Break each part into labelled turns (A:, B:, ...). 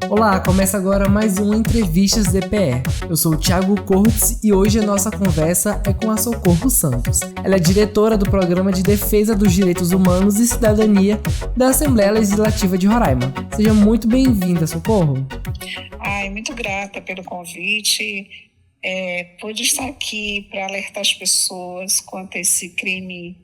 A: Olá, começa agora mais um Entrevistas DPE. Eu sou o Thiago Cortes e hoje a nossa conversa é com a Socorro Santos. Ela é diretora do Programa de Defesa dos Direitos Humanos e Cidadania da Assembleia Legislativa de Roraima. Seja muito bem-vinda, Socorro.
B: Muito grata pelo convite. Pude estar aqui para alertar as pessoas quanto a esse crime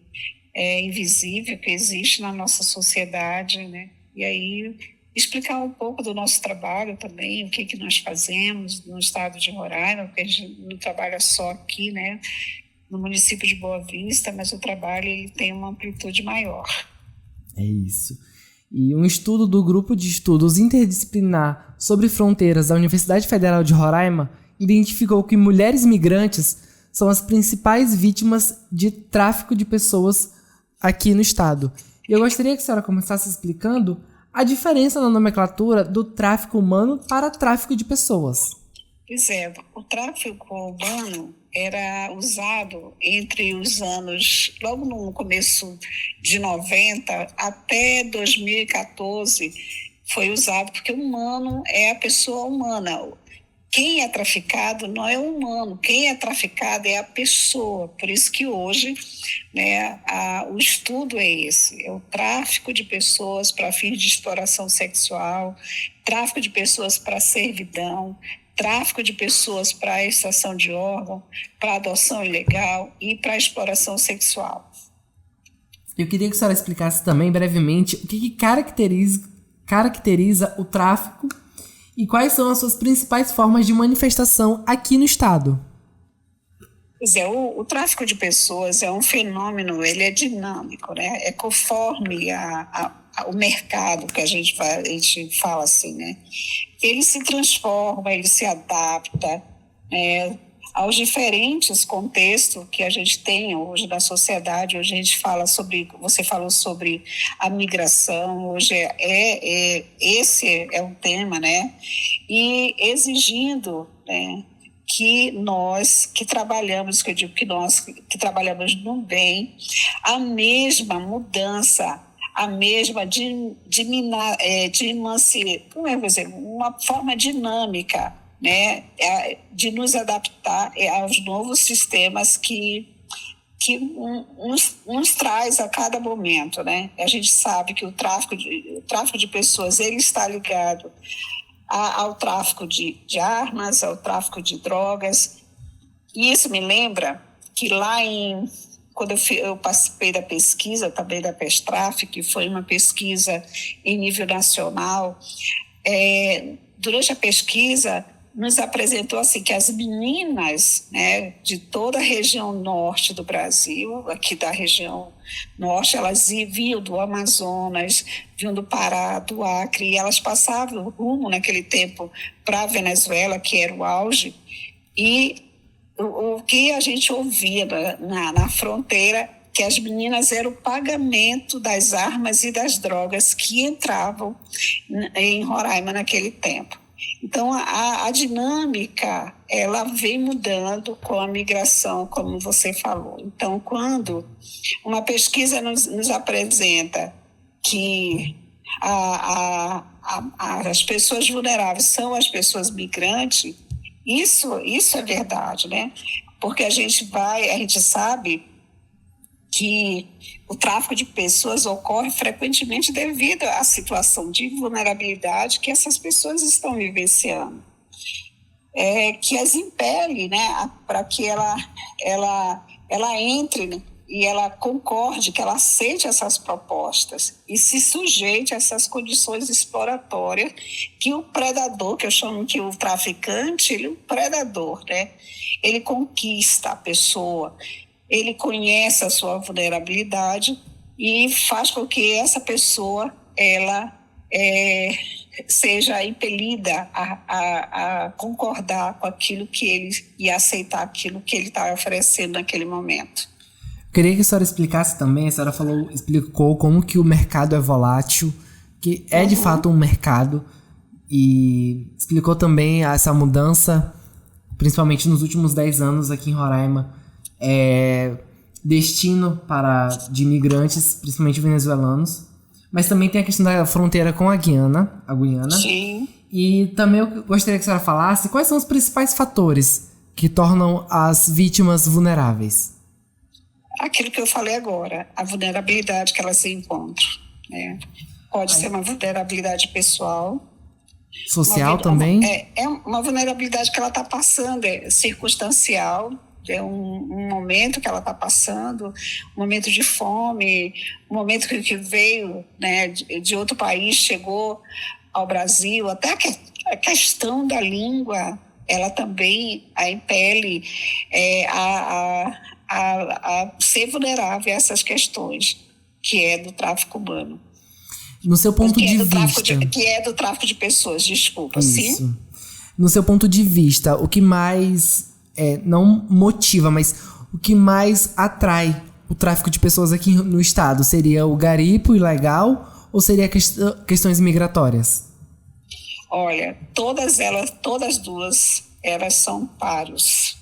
B: invisível que existe na nossa sociedade, né? E aí explicar um pouco do nosso trabalho também, o que nós fazemos no estado de Roraima, porque a gente não trabalha só aqui, né, no município de Boa Vista, mas o trabalho ele tem uma amplitude maior.
A: É isso. E um estudo do Grupo de Estudos Interdisciplinar sobre Fronteiras da Universidade Federal de Roraima identificou que mulheres migrantes são as principais vítimas de tráfico de pessoas aqui no estado. E eu gostaria que a senhora começasse explicando a diferença na nomenclatura do tráfico humano para tráfico de pessoas.
B: Pois é, o tráfico humano era usado entre os anos, logo no começo de 90 até 2014, foi usado porque humano é a pessoa humana. Quem é traficado não é o humano, quem é traficado é a pessoa. Por isso que hoje, né, o estudo é esse, é o tráfico de pessoas para fins de exploração sexual, tráfico de pessoas para servidão, tráfico de pessoas para extração de órgão, para adoção ilegal e para exploração sexual.
A: Eu queria que a senhora explicasse também brevemente o que caracteriza o tráfico e quais são as suas principais formas de manifestação aqui no estado.
B: Pois é, o tráfico de pessoas é um fenômeno, ele é dinâmico, né? É conforme o mercado que a gente fala assim, né? Ele se transforma, ele se adapta aos diferentes contextos que a gente tem hoje na sociedade. Hoje a gente fala sobre, você falou sobre a migração, hoje esse é um tema, né? E exigindo, né, que nós que trabalhamos, que eu digo que nós que trabalhamos no bem, a mesma mudança, a mesma uma forma dinâmica, né, de nos adaptar aos novos sistemas que nos traz a cada momento, né? A gente sabe que o tráfico de pessoas ele está ligado ao tráfico de armas, ao tráfico de drogas. E isso me lembra que quando eu participei da pesquisa também da PESTRAF, que foi uma pesquisa em nível nacional, durante a pesquisa nos apresentou assim que as meninas, né, de toda a região norte do Brasil, aqui da região norte, elas vinham do Amazonas, vinham do Pará, do Acre, e elas passavam rumo naquele tempo para a Venezuela, que era o auge, e o que a gente ouvia na fronteira, que as meninas eram o pagamento das armas e das drogas que entravam em Roraima naquele tempo. Então, a dinâmica, ela vem mudando com a migração, como você falou. Então, quando uma pesquisa nos apresenta que as pessoas vulneráveis são as pessoas migrantes, isso é verdade, né? Porque a gente sabe que o tráfico de pessoas ocorre frequentemente devido à situação de vulnerabilidade que essas pessoas estão vivenciando, que as impele, né, para que ela entre, né, e ela concorde, que ela aceite essas propostas e se sujeite a essas condições exploratórias que o predador, que eu chamo que o traficante, ele é um predador, né? Ele conquista a pessoa, ele conhece a sua vulnerabilidade e faz com que essa pessoa ela seja impelida a concordar com aquilo que ele e aceitar aquilo que ele está oferecendo naquele momento.
A: Queria que a senhora explicasse também, a senhora explicou como que o mercado é volátil, que é de fato um mercado, e explicou também essa mudança, principalmente nos últimos 10 anos aqui em Roraima, destino de imigrantes, principalmente venezuelanos, mas também tem a questão da fronteira com a Guiana.
B: Sim.
A: E também eu gostaria que a senhora falasse quais são os principais fatores que tornam as vítimas vulneráveis.
B: Aquilo que eu falei agora, a vulnerabilidade que elas se encontram, né? Pode ser uma vulnerabilidade pessoal.
A: Social também?
B: É uma vulnerabilidade que ela está passando, é circunstancial, é um momento que ela está passando, um momento de fome, um momento que veio, né, de outro país, chegou ao Brasil, até a questão da língua, ela também a impele a ser vulnerável a essas questões, que é do tráfico humano.
A: No seu ponto de vista...
B: Que é do tráfico de pessoas, desculpa,
A: isso.
B: sim?
A: No seu ponto de vista, o que mais, não motiva, mas o que mais atrai o tráfico de pessoas aqui no estado? Seria o garimpo ilegal ou seria questões migratórias?
B: Olha, todas duas, elas são paros.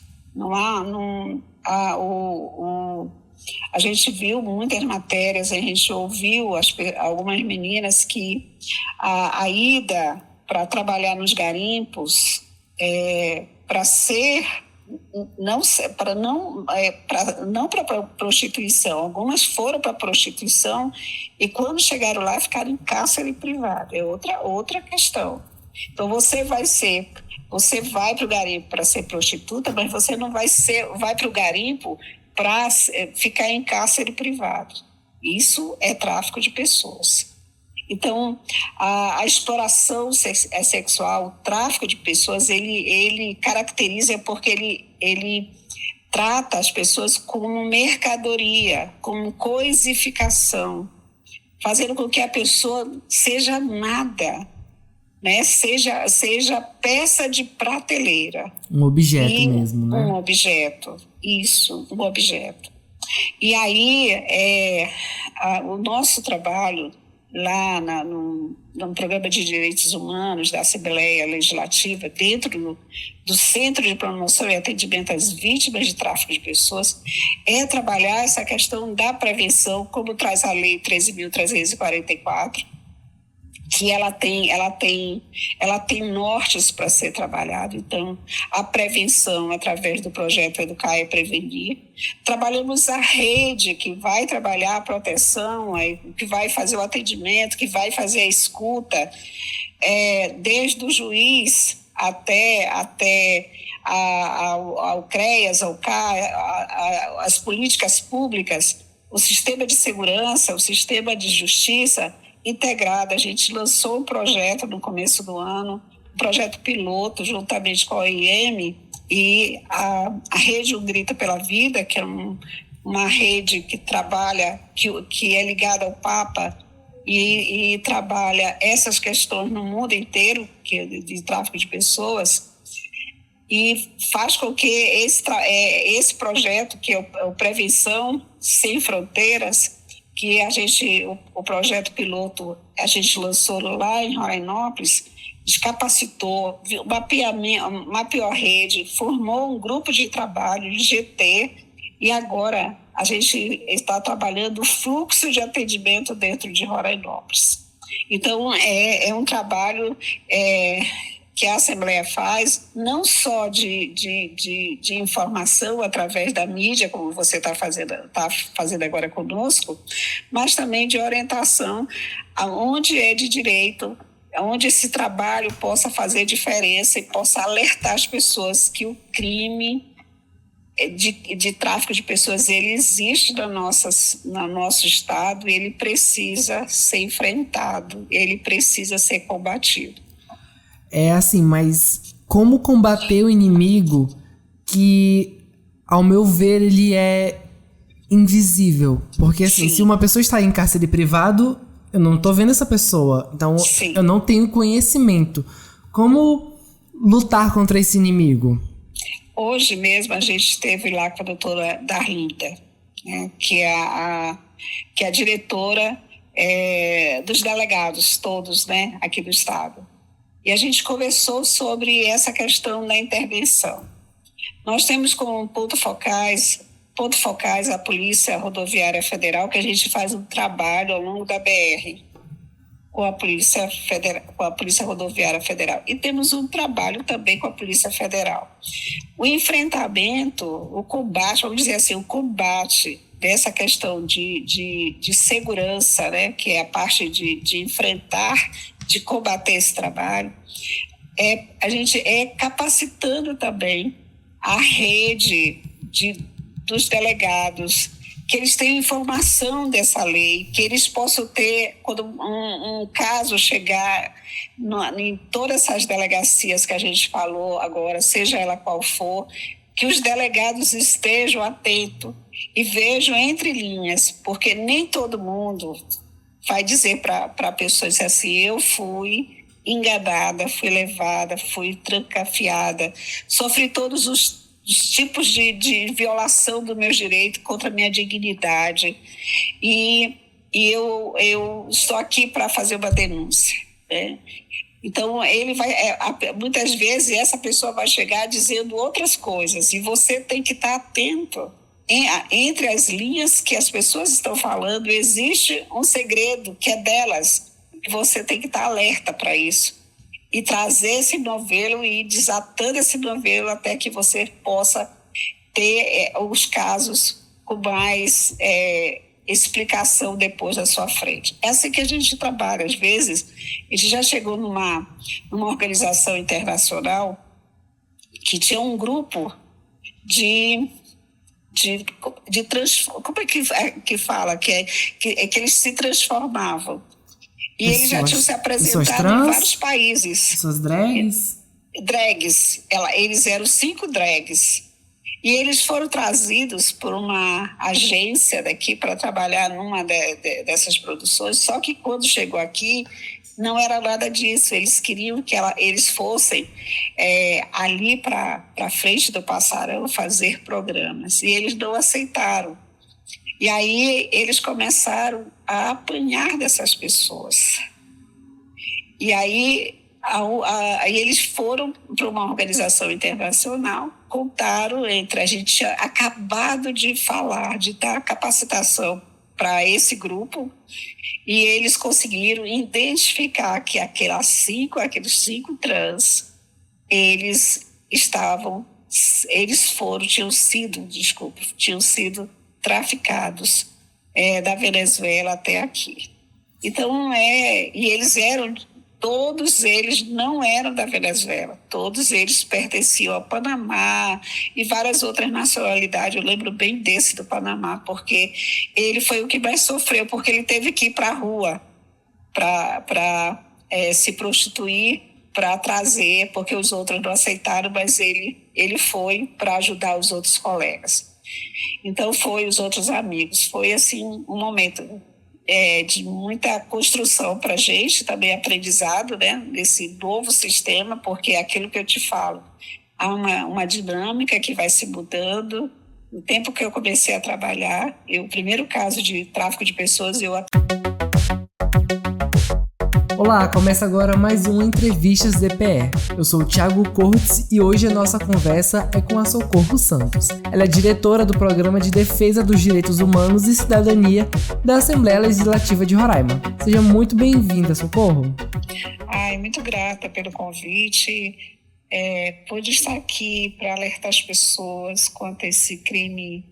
B: A gente viu muitas matérias, a gente ouviu algumas meninas que a ida para trabalhar nos garimpos, não para prostituição. Algumas foram para prostituição e quando chegaram lá ficaram em cárcere privado. É outra questão. Então você vai para o garimpo para ser prostituta, mas você não vai para o garimpo para ficar em cárcere privado. Isso é tráfico de pessoas. Então, a exploração sexual, o tráfico de pessoas, ele caracteriza porque ele trata as pessoas como mercadoria, como coisificação, fazendo com que a pessoa seja nada, né? Seja peça de prateleira.
A: Um objeto mesmo, né?
B: Um objeto, isso, um objeto. E aí, o nosso trabalho lá no Programa de Direitos Humanos da Assembleia Legislativa, dentro do Centro de Promoção e Atendimento às Vítimas de Tráfico de Pessoas, é trabalhar essa questão da prevenção, como traz a Lei 13.344, que ela tem nortes para ser trabalhado. Então, a prevenção através do projeto Educar e Prevenir. Trabalhamos a rede que vai trabalhar a proteção, que vai fazer o atendimento, que vai fazer a escuta, desde o juiz até ao CREAS, ao CA, as políticas públicas, o sistema de segurança, o sistema de justiça integrado. A gente lançou um projeto no começo do ano, um projeto piloto, juntamente com a OIM e a Rede Um Grito pela Vida, que é uma rede que trabalha, que é ligada ao Papa e trabalha essas questões no mundo inteiro, que é de tráfico de pessoas, e faz com que esse projeto, que é o Prevenção Sem Fronteiras, que o projeto piloto a gente lançou lá em Rorainópolis, capacitou, mapeou a rede, formou um grupo de trabalho, GT, e agora a gente está trabalhando o fluxo de atendimento dentro de Rorainópolis. Então, é um trabalho que a Assembleia faz, não só de informação através da mídia, como você está fazendo agora conosco, mas também de orientação aonde é de direito, onde esse trabalho possa fazer diferença e possa alertar as pessoas que o crime de tráfico de pessoas, ele existe no nosso estado e ele precisa ser enfrentado, ele precisa ser combatido.
A: É assim, mas como combater o inimigo que, ao meu ver, ele é invisível? Porque assim, se uma pessoa está em cárcere privado, eu não estou vendo essa pessoa, então eu não tenho conhecimento. Como lutar contra esse inimigo?
B: Hoje mesmo a gente esteve lá com a doutora Darlinda, né, que é a diretora dos delegados todos, né, aqui do estado. E a gente conversou sobre essa questão da intervenção. Nós temos como ponto focais a Polícia Rodoviária Federal, que a gente faz um trabalho ao longo da BR. com a Polícia Federal, com a Polícia Rodoviária Federal, e temos um trabalho também com a Polícia Federal. O enfrentamento, o combate, vamos dizer assim, o combate dessa questão de segurança, né, que é a parte de enfrentar, de combater esse trabalho, a gente capacitando também a rede dos delegados, que eles tenham informação dessa lei, que eles possam ter, quando um caso chegar em todas essas delegacias que a gente falou agora, seja ela qual for, que os delegados estejam atentos e vejam entre linhas, porque nem todo mundo vai dizer para a pessoa assim, eu fui enganada, fui levada, fui trancafiada, sofri todos os tipos de violação do meu direito contra a minha dignidade e eu estou aqui para fazer uma denúncia, né? Então, ele vai, muitas vezes essa pessoa vai chegar dizendo outras coisas e você tem que estar atento. Entre as linhas que as pessoas estão falando, existe um segredo que é delas. E você tem que estar alerta para isso. E trazer esse novelo e ir desatando esse novelo até que você possa ter os casos com mais explicação depois da sua frente. É assim que a gente trabalha. Às vezes, a gente já chegou numa organização internacional que tinha um grupo como é que fala? Que eles se transformavam. E eles já tinham se apresentado em vários países.
A: Pessoas drags?
B: Drags. Eles eram 5 drags. E eles foram trazidos por uma agência daqui para trabalhar numa dessas produções. Só que quando chegou aqui, não era nada disso. Eles queriam que eles fossem ali para frente do Passarão fazer programas. E eles não aceitaram. E aí eles começaram a apanhar dessas pessoas. E aí eles foram para uma organização internacional, contaram a gente tinha acabado de falar, de dar capacitação para esse grupo, e eles conseguiram identificar que aqueles 5 trans, tinham sido traficados da Venezuela até aqui. Então, todos eles não eram da Venezuela, todos eles pertenciam ao Panamá e várias outras nacionalidades. Eu lembro bem desse do Panamá, porque ele foi o que mais sofreu, porque ele teve que ir para a rua para se prostituir, para trazer, porque os outros não aceitaram, mas ele foi para ajudar os outros colegas. Então, os outros amigos. Foi, assim, um momento de muita construção para a gente, também aprendizado, né, nesse novo sistema, porque é aquilo que eu te falo, há uma dinâmica que vai se mudando. No tempo que eu comecei a trabalhar, o primeiro caso de tráfico de pessoas,
A: Olá, começa agora mais um Entrevistas DPE. Eu sou o Thiago Cortes e hoje a nossa conversa é com a Socorro Santos. Ela é diretora do Programa de Defesa dos Direitos Humanos e Cidadania da Assembleia Legislativa de Roraima. Seja muito bem-vinda, Socorro.
B: Muito grata pelo convite. Pude estar aqui para alertar as pessoas quanto a esse crime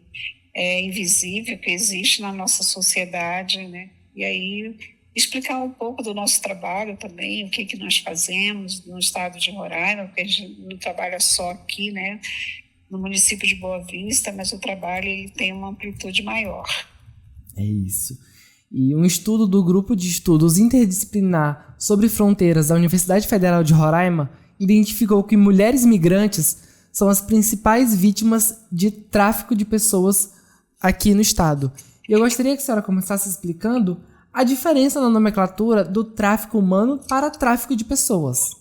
B: invisível que existe na nossa sociedade, né? E aí explicar um pouco do nosso trabalho também, o que nós fazemos no estado de Roraima, porque a gente não trabalha só aqui, né, no município de Boa Vista, mas o trabalho ele tem uma amplitude maior.
A: É isso. E um estudo do Grupo de Estudos Interdisciplinar sobre Fronteiras da Universidade Federal de Roraima identificou que mulheres migrantes são as principais vítimas de tráfico de pessoas aqui no estado. E eu gostaria que a senhora começasse explicando a diferença na nomenclatura do tráfico humano para tráfico de pessoas.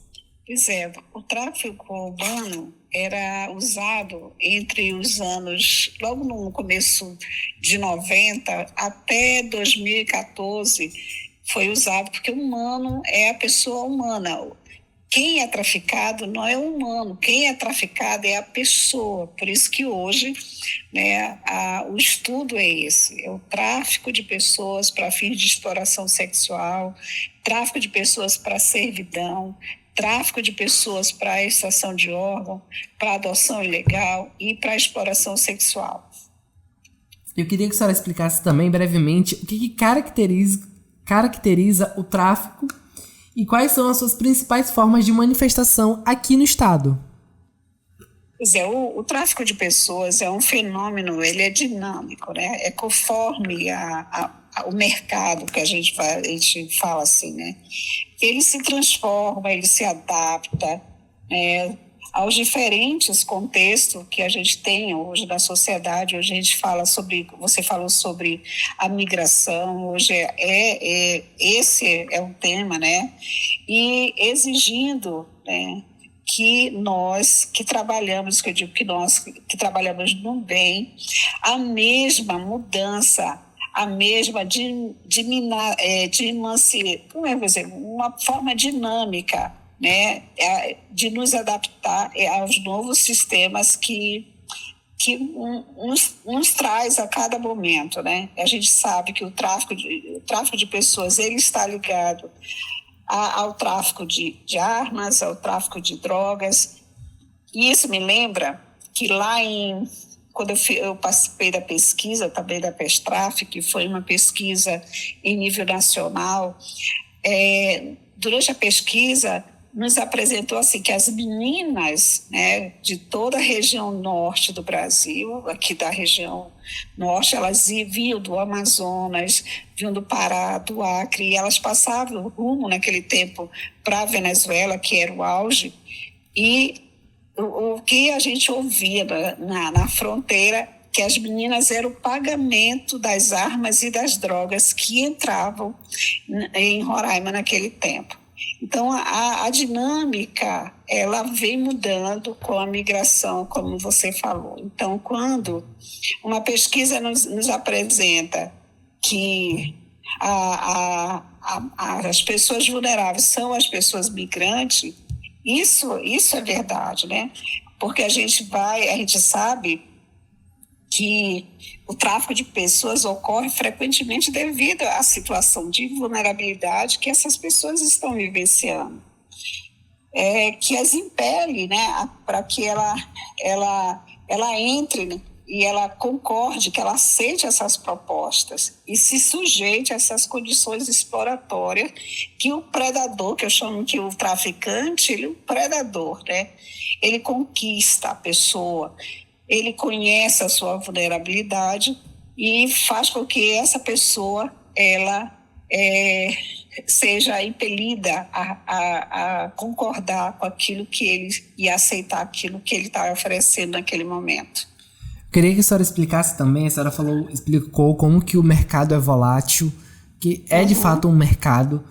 B: Pois é, o tráfico humano era usado entre os anos, logo no começo de 90 até 2014, foi usado porque humano é a pessoa humana. quem é traficado não é o humano, quem é traficado é a pessoa. Por isso que hoje, né, o estudo é esse, é o tráfico de pessoas para fins de exploração sexual, tráfico de pessoas para servidão, tráfico de pessoas para extração de órgão, para adoção ilegal e para exploração sexual.
A: Eu queria que a senhora explicasse também brevemente o que caracteriza o tráfico e quais são as suas principais formas de manifestação aqui no estado.
B: Pois é, o tráfico de pessoas é um fenômeno, ele é dinâmico, né? É conforme o mercado que a gente fala assim, né? Ele se transforma, ele se adapta, né, aos diferentes contextos que a gente tem hoje na sociedade. Hoje a gente fala sobre, você falou sobre a migração, hoje esse é um tema, né? E exigindo, né, que nós que trabalhamos, que eu digo que nós que trabalhamos no bem, a mesma mudança, a mesma como é que dizer, uma forma dinâmica, né, de nos adaptar aos novos sistemas que nos traz a cada momento, né? A gente sabe que o tráfico de pessoas, ele está ligado ao tráfico de armas, ao tráfico de drogas. E isso me lembra que quando eu participei da pesquisa também da PESTRAF, que foi uma pesquisa em nível nacional, durante a pesquisa nos apresentou assim que as meninas, né, de toda a região norte do Brasil, aqui da região norte, elas vinham do Amazonas, vinham do Pará, do Acre, e elas passavam rumo naquele tempo para a Venezuela, que era o auge, e o que a gente ouvia na fronteira, que as meninas eram o pagamento das armas e das drogas que entravam em Roraima naquele tempo. Então, a dinâmica, ela vem mudando com a migração, como você falou. Então, quando uma pesquisa nos apresenta que as pessoas vulneráveis são as pessoas migrantes, isso é verdade, né? Porque a gente sabe que o tráfico de pessoas ocorre frequentemente devido à situação de vulnerabilidade que essas pessoas estão vivenciando, que as impele, né, para que ela entre, né, e ela concorde, que ela aceite essas propostas e se sujeite a essas condições exploratórias que o predador, que eu chamo que o traficante, ele é um predador, né? Ele conquista a pessoa, ele conhece a sua vulnerabilidade e faz com que essa pessoa ela seja impelida a concordar com aquilo que ele e aceitar aquilo que ele está oferecendo naquele momento.
A: Queria que a senhora explicasse também, a senhora explicou como que o mercado é volátil, que é de fato um mercado,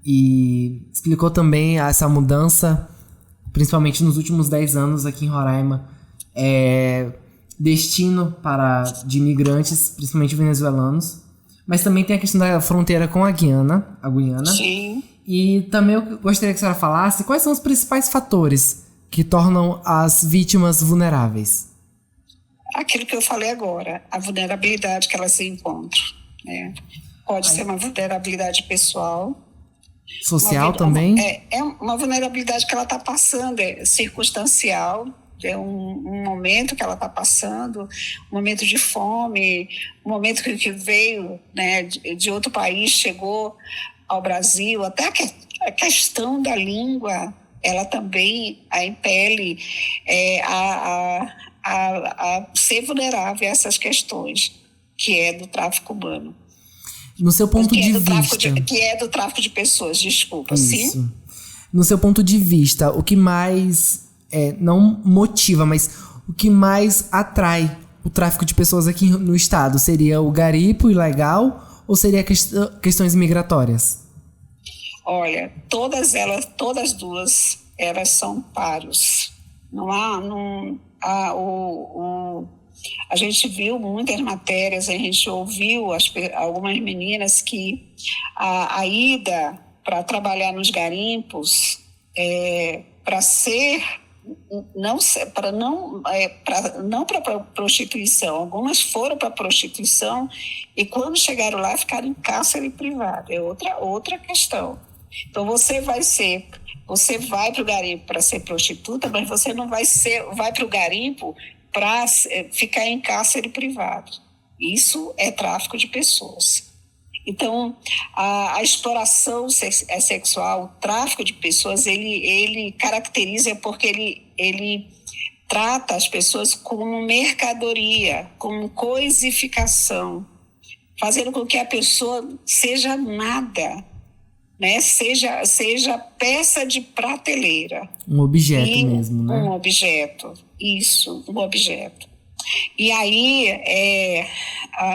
A: e explicou também essa mudança, principalmente nos últimos 10 anos aqui em Roraima, destino de imigrantes, principalmente venezuelanos, mas também tem a questão da fronteira com a Guiana.
B: Sim.
A: E também eu gostaria que a senhora falasse quais são os principais fatores que tornam as vítimas vulneráveis.
B: Aquilo que eu falei agora, a vulnerabilidade que elas se encontram, né? Pode ser uma vulnerabilidade pessoal.
A: Social também?
B: É uma vulnerabilidade que ela está passando, circunstancial, é um momento que ela está passando, um momento de fome, um momento que veio, né, de outro país, chegou ao Brasil, até a questão da língua, ela também a impele a ser vulnerável a essas questões, que é do tráfico humano.
A: No seu ponto de vista...
B: Que é do tráfico de pessoas, desculpa.
A: Isso.
B: Sim?
A: No seu ponto de vista, o que mais, não motiva, mas o que mais atrai o tráfico de pessoas aqui no estado? Seria o garimpo ilegal ou seria questões migratórias?
B: Olha, todas duas, elas são paros. A gente viu muitas matérias, a gente ouviu algumas meninas que a ida para trabalhar nos garimpos para ser não para prostituição. Algumas foram para prostituição e quando chegaram lá ficaram em cárcere privado. É outra questão. Então você vai para o garimpo para ser prostituta, mas você não vai para o garimpo para ficar em cárcere privado. Isso é tráfico de pessoas. Então, a exploração sexual, o tráfico de pessoas, ele caracteriza porque ele trata as pessoas como mercadoria, como coisificação, fazendo com que a pessoa seja nada, né? Seja peça de prateleira.
A: Um objeto mesmo, né?
B: Um objeto, isso, um objeto. E aí,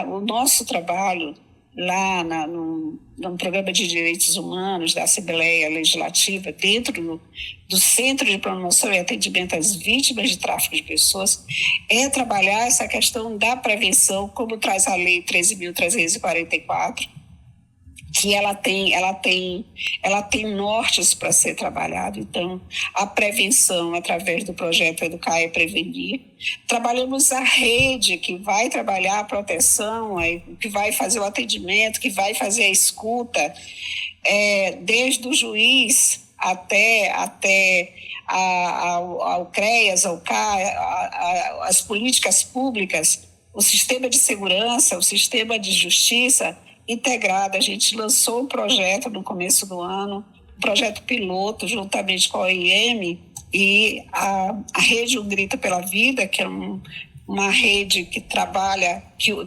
B: o nosso trabalho lá no Programa de Direitos Humanos da Assembleia Legislativa, dentro do Centro de Promoção e Atendimento às Vítimas de Tráfico de Pessoas, é trabalhar essa questão da prevenção, como traz a Lei 13.344, que ela tem nortes para ser trabalhado. Então, a prevenção através do projeto Educar e Prevenir. Trabalhamos a rede que vai trabalhar a proteção, que vai fazer o atendimento, que vai fazer a escuta, desde o juiz até ao CREAS, ao CAR, as políticas públicas, o sistema de segurança, o sistema de justiça integrada. A gente lançou um projeto no começo do ano, um projeto piloto, juntamente com a OIM e a Rede Um Grito pela Vida, que é uma rede que trabalha,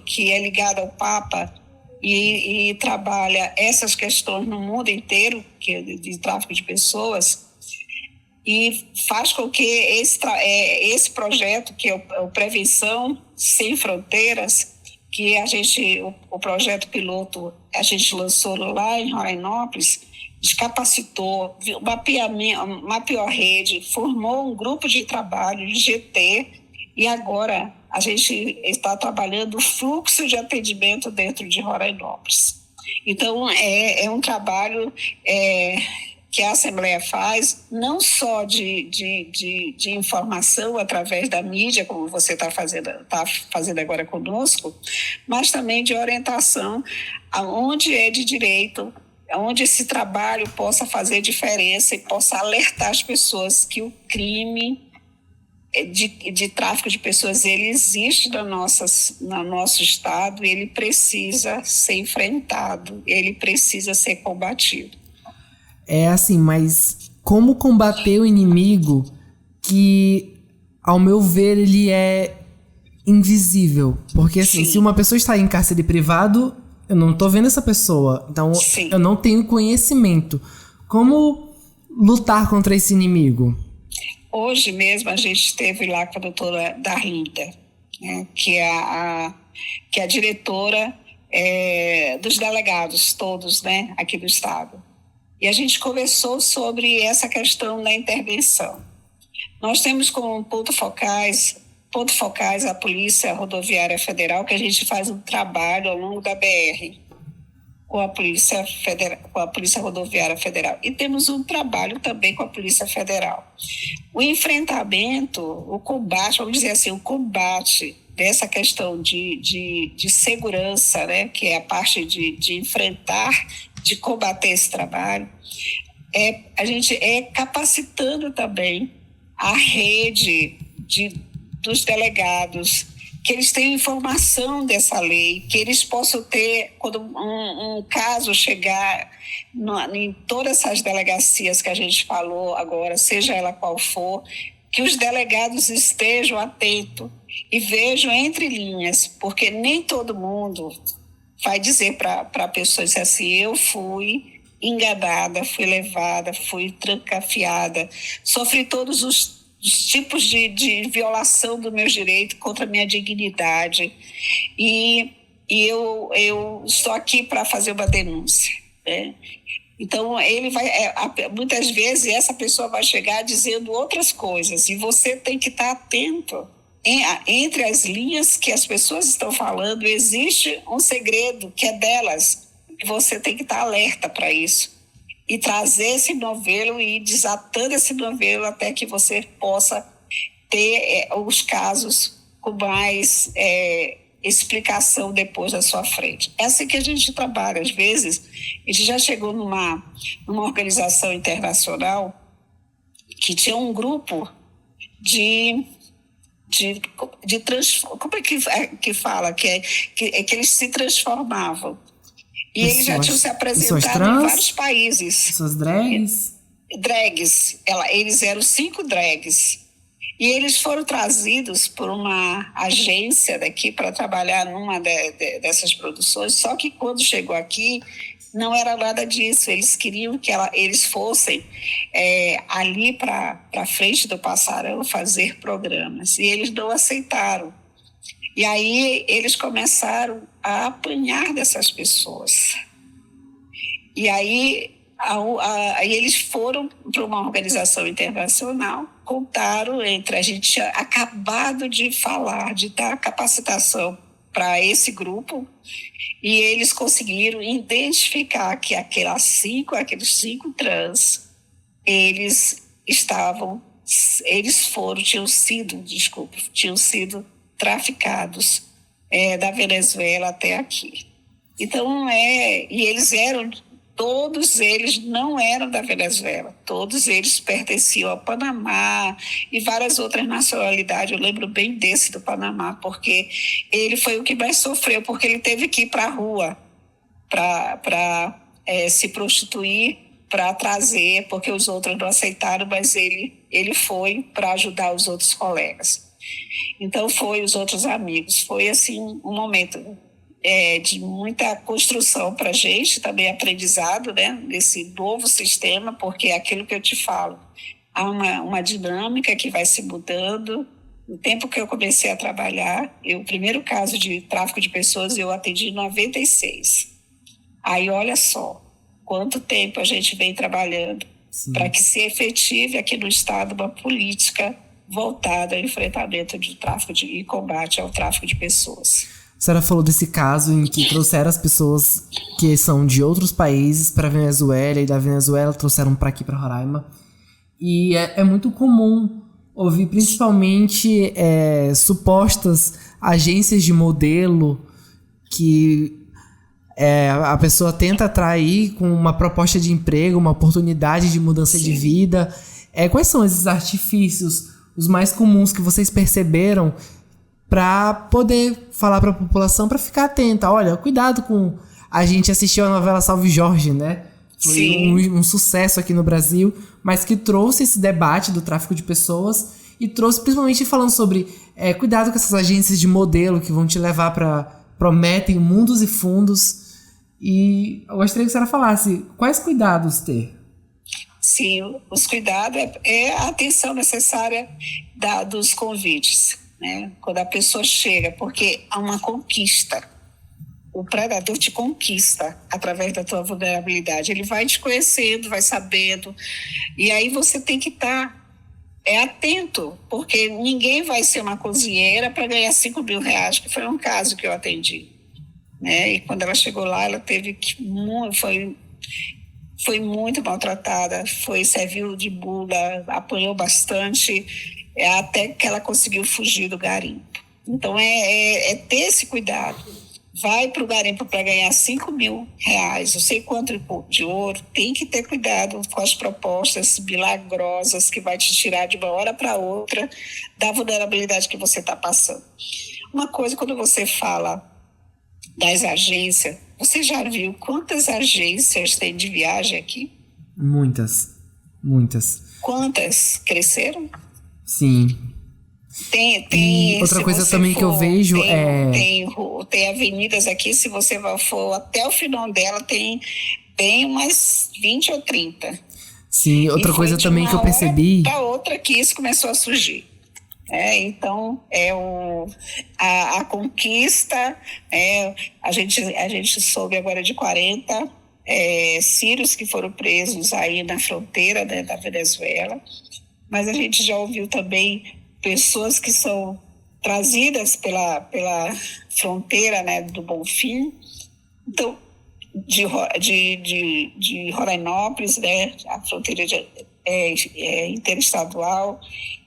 B: que é ligada ao Papa e trabalha essas questões no mundo inteiro, que é de tráfico de pessoas, e faz com que esse projeto, que é o Prevenção Sem Fronteiras, que o projeto piloto a gente lançou lá em Rorainópolis, descapacitou, mapeou a rede, formou um grupo de trabalho, GT, e agora a gente está trabalhando o fluxo de atendimento dentro de Rorainópolis. Então, é um trabalho que a Assembleia faz, não só de informação através da mídia, como você está fazendo agora conosco, mas também de orientação aonde é de direito, onde esse trabalho possa fazer diferença e possa alertar as pessoas que o crime de tráfico de pessoas, ele existe no nosso estado e ele precisa ser enfrentado, ele precisa ser combatido.
A: É assim, mas como combater o inimigo que, ao meu ver, ele é invisível? Porque assim, se uma pessoa está em cárcere privado, eu não tô vendo essa pessoa, então eu não tenho conhecimento. Como lutar contra esse inimigo?
B: Hoje mesmo a gente esteve lá com a doutora Darlinda, né, que é a diretora dos delegados todos, né, aqui do estado. E a gente conversou sobre essa questão da intervenção. Nós temos como ponto focais a Polícia Rodoviária Federal, que a gente faz um trabalho ao longo da BR com a Polícia Rodoviária Federal. E temos um trabalho também com a Polícia Federal. O enfrentamento, o combate, vamos dizer assim, o combate dessa questão de segurança, né, que é a parte de enfrentar, de combater esse trabalho, a gente capacitando também a rede dos delegados, que eles tenham informação dessa lei, que eles possam ter, quando um caso chegar em todas essas delegacias que a gente falou agora, seja ela qual for, que os delegados estejam atentos e vejam entre linhas, porque nem todo mundo vai dizer para a pessoa assim: eu fui enganada, fui levada, fui trancafiada, sofri todos os tipos de violação do meu direito contra a minha dignidade e eu estou aqui para fazer uma denúncia, né? Então, ele vai, muitas vezes essa pessoa vai chegar dizendo outras coisas e você tem que estar atento. Entre as linhas que as pessoas estão falando, existe um segredo que é delas, e você tem que estar alerta para isso. e trazer esse novelo e ir desatando esse novelo até que você possa ter os casos com mais explicação depois da sua frente. É assim que a gente trabalha. Às vezes, a gente já chegou numa organização internacional que tinha um grupo como é que fala? Que eles se transformavam. E eles já tinham se apresentado em vários países.
A: Pessoas drags?
B: Drags. Eles eram 5 drags. E eles foram trazidos por uma agência daqui para trabalhar numa dessas produções. Só que quando chegou aqui, não era nada disso. Eles queriam que eles fossem ali para frente do Passarão fazer programas. E eles não aceitaram. E aí eles começaram a apanhar dessas pessoas. E aí eles foram para uma organização internacional, contaram a gente tinha acabado de falar, de dar capacitação para esse grupo, e eles conseguiram identificar que aqueles 5 trans, tinham sido traficados da Venezuela até aqui. Então, todos eles não eram da Venezuela, todos eles pertenciam ao Panamá e várias outras nacionalidades. Eu lembro bem desse do Panamá, porque ele foi o que mais sofreu, porque ele teve que ir para a rua para se prostituir, para trazer, porque os outros não aceitaram, mas ele foi para ajudar os outros colegas. Então, os outros amigos. Foi, assim, um momento de muita construção para a gente, também aprendizado, né, desse novo sistema, porque é aquilo que eu te falo. Há uma dinâmica que vai se mudando. No tempo que eu comecei a trabalhar, o primeiro caso de tráfico de pessoas eu atendi em 96. Aí, olha só, quanto tempo a gente vem trabalhando para que se efetive aqui no Estado uma política voltada ao enfrentamento de tráfico e combate ao tráfico de pessoas.
A: A senhora falou desse caso em que trouxeram as pessoas que são de outros países para a Venezuela, e da Venezuela trouxeram para aqui, para Roraima. E é muito comum ouvir principalmente supostas agências de modelo que a pessoa tenta atrair com uma proposta de emprego, uma oportunidade de mudança de vida. Quais são esses artifícios, os mais comuns que vocês perceberam, para poder falar para a população para ficar atenta? Olha, cuidado com... A gente assistiu a novela Salve Jorge, né? Foi um sucesso aqui no Brasil, mas que trouxe esse debate do tráfico de pessoas e trouxe principalmente falando sobre cuidado com essas agências de modelo que vão te levar prometem mundos e fundos. E eu gostaria que a senhora falasse quais cuidados ter.
B: Sim, os cuidados é a atenção necessária dos convites, né? Quando a pessoa chega, porque há uma conquista. O predador te conquista através da tua vulnerabilidade. Ele vai te conhecendo, vai sabendo. E aí você tem que estar atento, porque ninguém vai ser uma cozinheira para ganhar 5 mil reais, que foi um caso que eu atendi, né? E quando ela chegou lá, ela foi muito maltratada, serviu de bula, apanhou bastante, até que ela conseguiu fugir do garimpo. Então, ter esse cuidado. Vai para o garimpo para ganhar 5 mil reais, não sei quanto de ouro, tem que ter cuidado com as propostas milagrosas que vai te tirar de uma hora para outra da vulnerabilidade que você está passando. Uma coisa, quando você fala das agências, você já viu quantas agências tem de viagem aqui? Muitas. Quantas cresceram?
A: Sim.
B: Tem
A: outra coisa também que eu vejo
B: tem avenidas aqui, se você for até o final dela, tem bem umas 20 ou 30.
A: Sim, outra coisa também que eu percebi...
B: Da outra que isso começou a surgir. Então, a conquista, a gente soube agora de 40 sírios que foram presos aí na fronteira, né, da Venezuela, mas a gente já ouviu também pessoas que são trazidas pela fronteira, né, do Bonfim. Então, de Rorainópolis, né, a fronteira interestadual.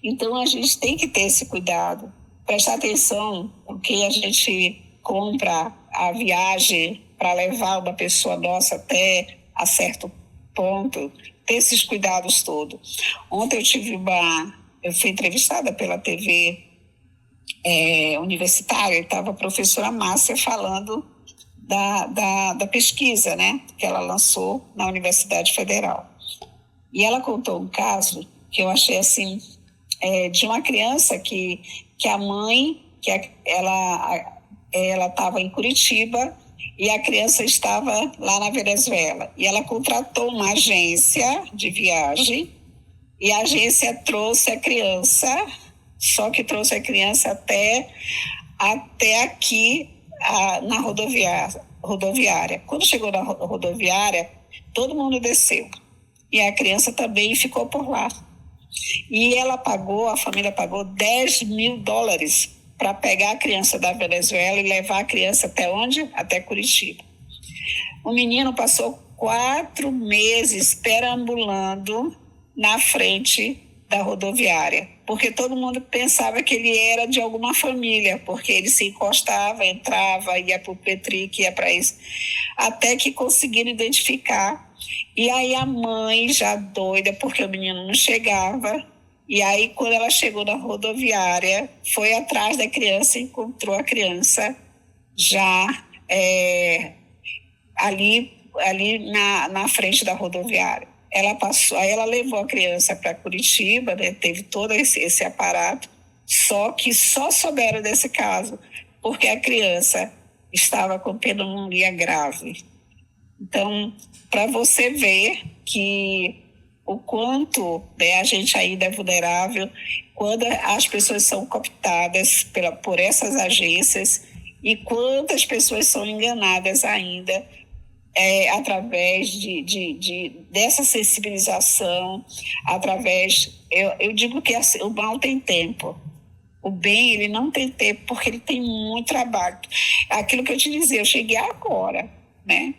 B: Então, a gente tem que ter esse cuidado, prestar atenção no que a gente compra a viagem para levar uma pessoa nossa até a certo ponto, ter esses cuidados todos. Ontem eu fui entrevistada pela TV universitária, estava a professora Márcia falando da pesquisa, né, que ela lançou na Universidade Federal. E ela contou um caso que eu achei assim, de uma criança que a mãe, ela estava em Curitiba e a criança estava lá na Venezuela. E ela contratou uma agência de viagem e a agência trouxe a criança, só que trouxe a criança até aqui na rodoviária. Quando chegou na rodoviária, todo mundo desceu. E a criança também ficou por lá. E a família pagou $10 mil para pegar a criança da Venezuela e levar a criança até onde? Até Curitiba. O menino passou 4 meses perambulando na frente da rodoviária, porque todo mundo pensava que ele era de alguma família, porque ele se encostava, entrava, ia para o Petric, ia para isso, até que conseguiram identificar. E aí a mãe, já doida, porque o menino não chegava, e aí quando ela chegou na rodoviária, foi atrás da criança e encontrou a criança já ali na frente da rodoviária. Aí ela levou a criança para Curitiba, né, teve todo esse aparato, só que só souberam desse caso porque a criança estava com pneumonia grave. Então, para você ver que o quanto, né, a gente ainda é vulnerável quando as pessoas são cooptadas por essas agências e quantas pessoas são enganadas ainda através dessa sensibilização, eu digo que o mal tem tempo. O bem, ele não tem tempo, porque ele tem muito trabalho. Aquilo que eu te dizia, eu cheguei agora, né?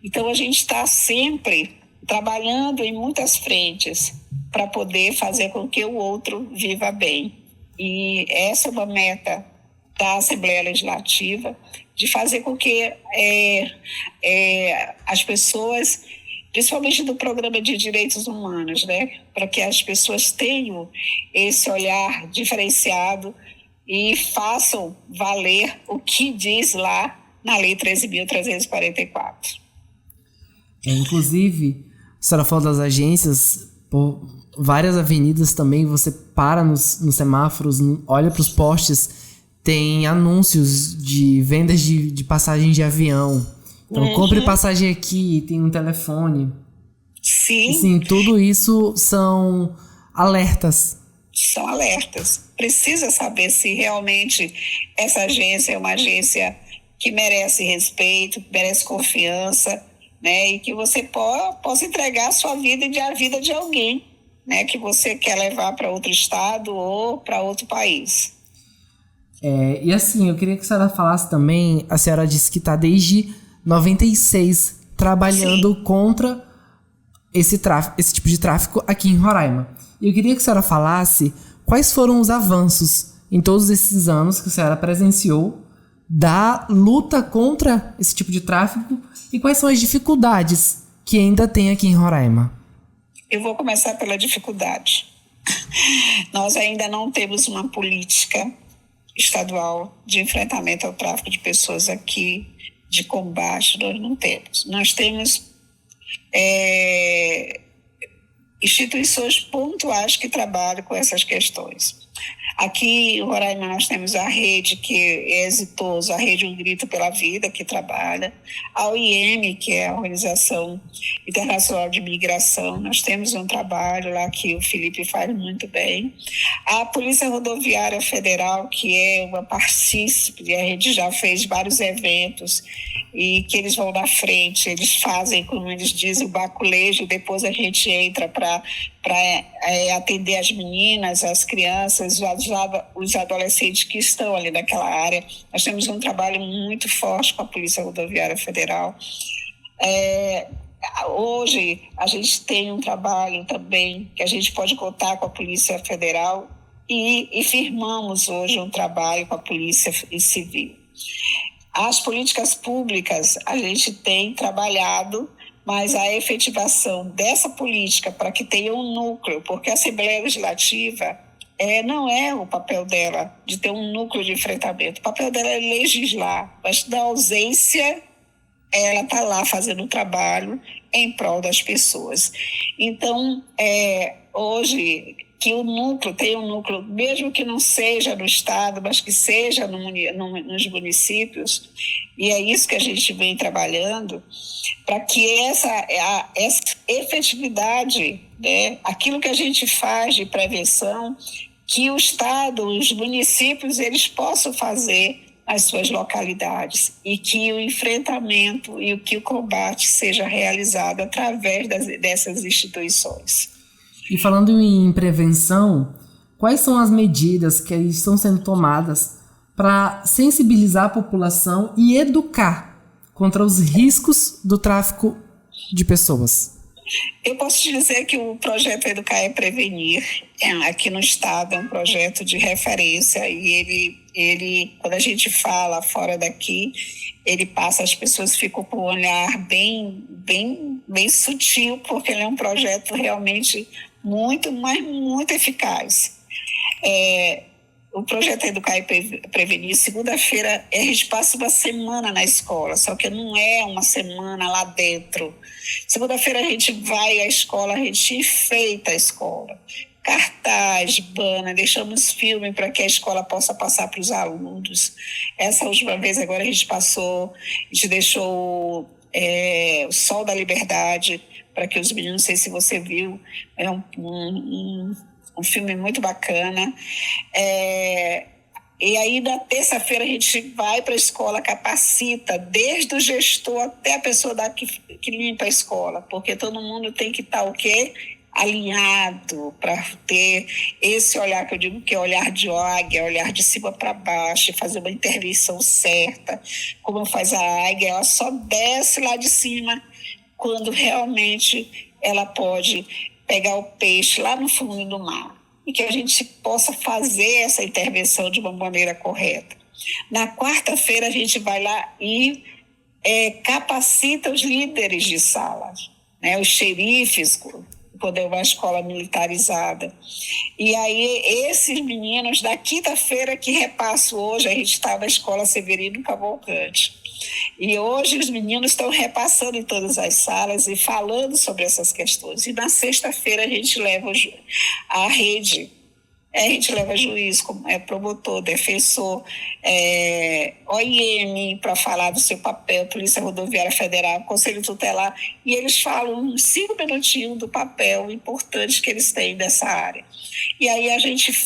B: Então, a gente está sempre trabalhando em muitas frentes para poder fazer com que o outro viva bem. E essa é uma meta da Assembleia Legislativa, de fazer com que as pessoas, principalmente do Programa de Direitos Humanos, né, para que as pessoas tenham esse olhar diferenciado e façam valer o que diz lá na Lei 13.344.
A: Inclusive, a senhora falou das agências, por várias avenidas também, você para nos semáforos, olha para os postes, tem anúncios de vendas de passagem de avião. Então, compre passagem aqui, tem um telefone.
B: Sim.
A: Sim, tudo isso são alertas.
B: São alertas. Precisa saber se realmente essa agência é uma agência que merece respeito, que merece confiança, né? E que você possa entregar a sua vida e a vida de alguém, né? Que você quer levar para outro estado ou para outro país.
A: E assim, eu queria que a senhora falasse também, a senhora disse que está desde 96 trabalhando Sim. contra esse tipo de tráfico aqui em Roraima. E eu queria que a senhora falasse quais foram os avanços em todos esses anos que a senhora presenciou da luta contra esse tipo de tráfico e quais são as dificuldades que ainda tem aqui em Roraima.
B: Eu vou começar pela dificuldade. Nós ainda não temos uma política estadual de enfrentamento ao tráfico de pessoas aqui, de combate, nós não temos. Nós temos instituições pontuais que trabalham com essas questões. Aqui em Roraima nós temos a rede que é exitosa, a Rede Um Grito pela Vida, que trabalha, a OIM, que é a Organização Internacional de Migração, nós temos um trabalho lá que o Felipe faz muito bem, a Polícia Rodoviária Federal, que é uma partícipe, a gente já fez vários eventos e que eles vão na frente, eles fazem, como eles dizem, o baculejo, e depois a gente entra para atender as meninas, as crianças, os adolescentes que estão ali naquela área. Nós temos um trabalho muito forte com a Polícia Rodoviária Federal. Hoje a gente tem um trabalho também que a gente pode contar com a Polícia Federal e firmamos hoje um trabalho com a Polícia Civil. As políticas públicas a gente tem trabalhado, mas a efetivação dessa política para que tenha um núcleo, porque a Assembleia Legislativa não é o papel dela de ter um núcleo de enfrentamento. O papel dela é legislar, mas na ausência ela está lá fazendo o trabalho em prol das pessoas. Então, hoje, que o núcleo tenha um núcleo, mesmo que não seja no Estado, mas que seja nos municípios, e é isso que a gente vem trabalhando, para que essa efetividade, né, aquilo que a gente faz de prevenção, que o Estado, os municípios, eles possam fazer as suas localidades e que o enfrentamento e que o combate seja realizado através dessas instituições.
A: E falando em prevenção, quais são as medidas que estão sendo tomadas para sensibilizar a população e educar contra os riscos do tráfico de pessoas?
B: Eu posso te dizer que o projeto Educar é Prevenir, aqui no Estado, é um projeto de referência e ele, quando a gente fala fora daqui, ele passa, as pessoas ficam com um olhar bem sutil, porque ele é um projeto realmente muito, mas muito eficaz. O projeto Educar e Prevenir, segunda-feira, a gente passa uma semana na escola, só que não é uma semana lá dentro. Segunda-feira a gente vai à escola, a gente enfeita a escola. Cartaz, banner, deixamos filme para que a escola possa passar para os alunos. Essa última vez agora a gente deixou o Sol da Liberdade, para que os meninos, não sei se você viu, é um filme muito bacana. E aí, na terça-feira, a gente vai para a escola, capacita, desde o gestor até a pessoa que limpa a escola, porque todo mundo tem que estar o quê? Alinhado para ter esse olhar, que eu digo que é olhar de águia, olhar de cima para baixo, fazer uma intervenção certa. Como faz a águia, ela só desce lá de cima quando realmente ela pode pegar o peixe lá no fundo do mar, e que a gente possa fazer essa intervenção de uma maneira correta. Na quarta-feira, a gente vai lá e capacita os líderes de sala, né, os xerifes, quando é uma escola militarizada. E aí, esses meninos, da quinta-feira que repasso hoje, a gente está na Escola Severino Cavalcante. E hoje os meninos estão repassando em todas as salas e falando sobre essas questões. E na sexta-feira a gente leva a rede, a gente leva juiz, promotor, defensor, OIM para falar do seu papel, Polícia Rodoviária Federal, Conselho Tutelar, e eles falam uns 5 minutinhos do papel importante que eles têm nessa área. E aí a gente